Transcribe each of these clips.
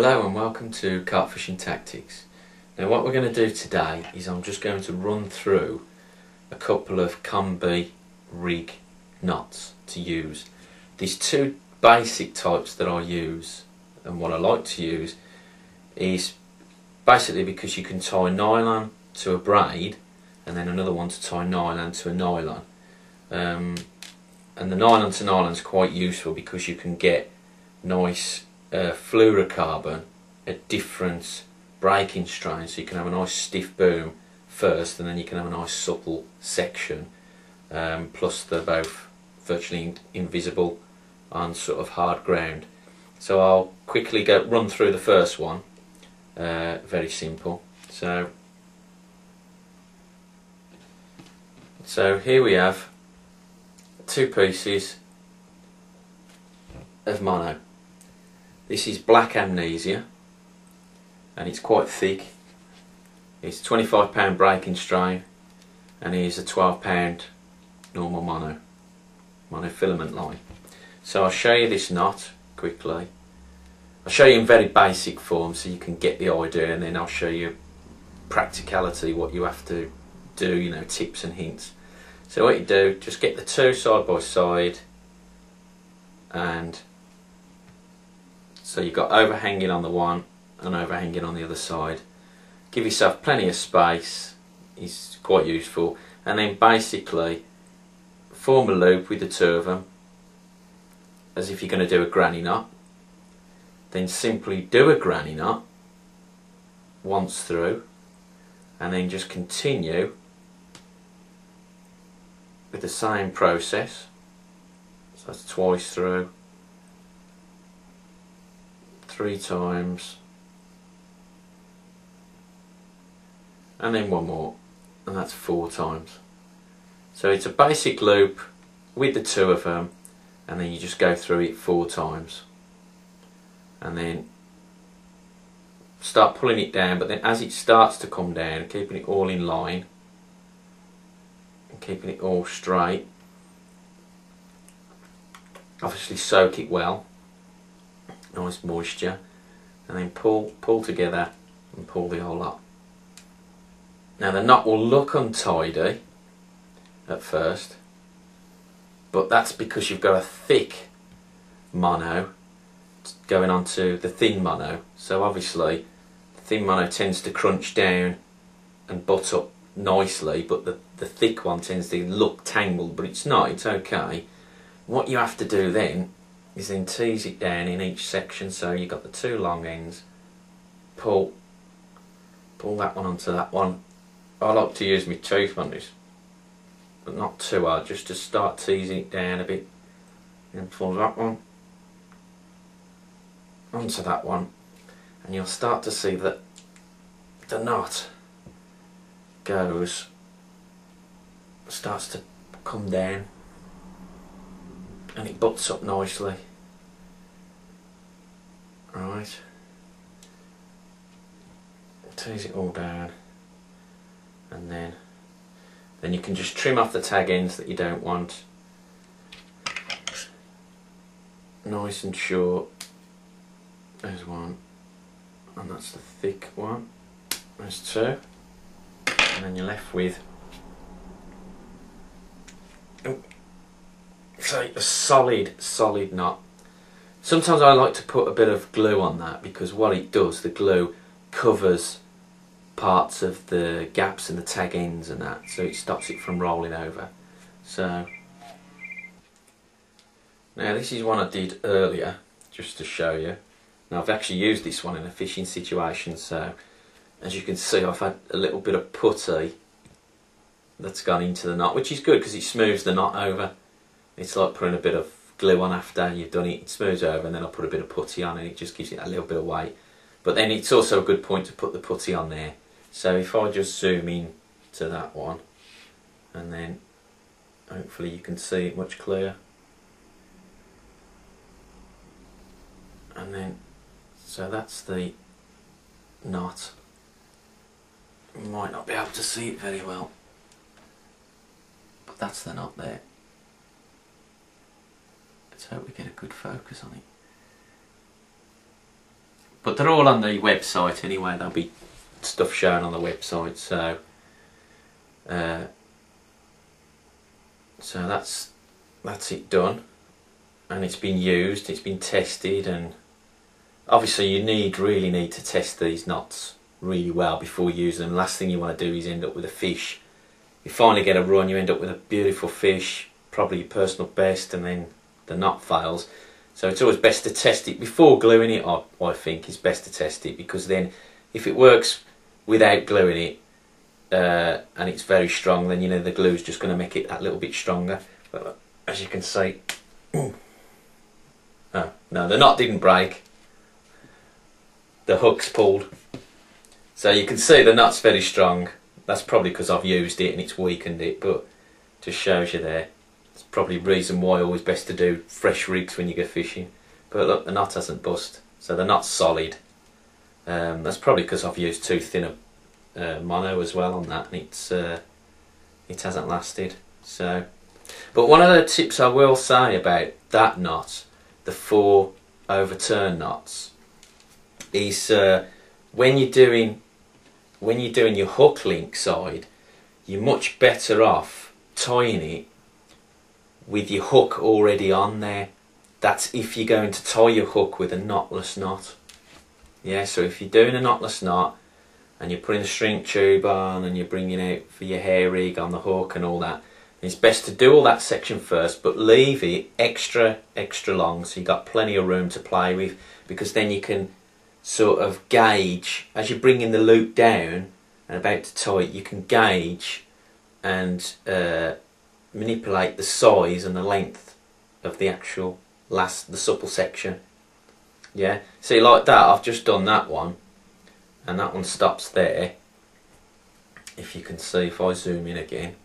Hello and welcome to Carp Fishing Tactics. Now what we're going to do today is I'm just going to run through a couple of Combi rig knots to use. These two basic types that I use, and what I like to use is basically because you can tie nylon to a braid and then another one to tie nylon to a nylon. And the nylon to nylon is quite useful because you can get nice fluorocarbon at different breaking strains, so you can have a nice stiff boom first and then you can have a nice supple section, plus they're both virtually invisible on sort of hard ground. So I'll quickly run through the first one. Very simple. So here we have two pieces of mono. This is black amnesia and it's quite thick. It's 25 pound breaking strain and here's a 12 pound normal monofilament line. So I'll show you this knot quickly. I'll show you in very basic form so you can get the idea, and then I'll show you practicality, what you have to do, you know, tips and hints. So what you do, just get the two side by side, and so you've got overhanging on the one and overhanging on the other side. Give yourself plenty of space, it's quite useful, and then basically form a loop with the two of them as if you're going to do a granny knot. Then simply do a granny knot once through and then just continue with the same process. So that's twice through, 3 times, and then one more, and that's 4 times. So it's a basic loop with the two of them, and then you just go through it 4 times and then start pulling it down, but then as it starts to come down, keeping it all in line and keeping it all straight, obviously soak it well, nice moisture, and then pull together and pull the whole lot. Now the knot will look untidy at first, but that's because you've got a thick mono going onto the thin mono. So obviously the thin mono tends to crunch down and butt up nicely, but the thick one tends to look tangled, but it's not, it's okay. What you have to do then is then tease it down in each section. So you've got the two long ends, pull that one onto that one. I like to use my tooth on this, but not too hard, just to start teasing it down a bit, and pull that one onto that one, and you'll start to see that the knot starts to come down and it butts up nicely. Right, tease it all down, and then you can just trim off the tag ends that you don't want. Nice and short. There's one, and that's the thick one. There's 2, and then you're left with a solid knot. Sometimes I like to put a bit of glue on that, because what it does, the glue covers parts of the gaps in the tag ends and that, so it stops it from rolling over. So now this is one I did earlier just to show you. Now I've actually used this one in a fishing situation, so as you can see I've had a little bit of putty that's gone into the knot, which is good because it smooths the knot over. It's like putting a bit of glue on after you've done it, it smooths over, and then I'll put a bit of putty on and it just gives it a little bit of weight. But then it's also a good point to put the putty on there. So if I just zoom in to that one, and then hopefully you can see it much clearer. And then, so that's the knot. You might not be able to see it very well, but that's the knot there. Let's hope we get a good focus on it. but they're all on the website anyway. There'll be stuff shown on the website, so that's it done, and it's been used, it's been tested, and obviously you really need to test these knots really well before using them. Last thing you want to do is end up with a fish. You finally get a run, you end up with a beautiful fish, probably your personal best, and then the knot fails. So it's always best to test it before gluing it. I think it's best to test it, because then if it works without gluing it and it's very strong, then you know the glue is just going to make it that little bit stronger. But look, as you can see, oh no, the knot didn't break, the hook's pulled. So you can see the knot's very strong. That's probably because I've used it and it's weakened it, but just shows you there. It's probably the reason why always best to do fresh rigs when you go fishing. But look, the knot hasn't bust, so the knot's solid. That's probably because I've used too thin a mono as well on that, and it hasn't lasted. So, but one of the tips I will say about that knot, the 4 overturn knots, is when you're doing your hook link side, you're much better off tying it with your hook already on there. That's if you're going to tie your hook with a knotless knot. Yeah, so if you're doing a knotless knot and you're putting the string tube on and you're bringing out for your hair rig on the hook and all that, it's best to do all that section first, but leave it extra long, so you've got plenty of room to play with, because then you can sort of gauge, as you're bringing the loop down and about to tie it, you can gauge and manipulate the size and the length of the actual the supple section. Yeah, see, like that, I've just done that one, and that one stops there. If you can see, if I zoom in again,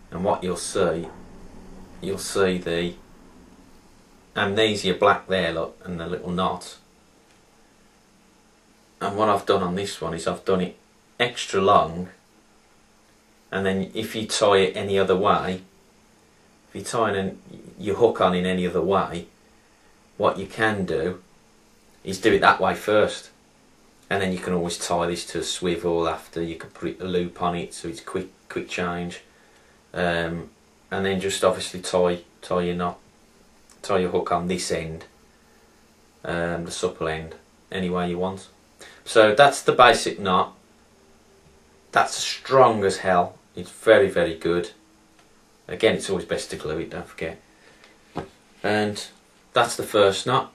and what you'll see the amnesia black there, look, and the little knot. And what I've done on this one is I've done it extra long, and then if you tie it any other way, if you're tying your hook on in any other way, what you can do is do it that way first, and then you can always tie this to a swivel after. You can put a loop on it so it's quick change, and then just obviously tie your hook on this end, the supple end, any way you want. So that's the basic knot. That's strong as hell. It's very good. Again, it's always best to glue it, don't forget. And that's the first knot.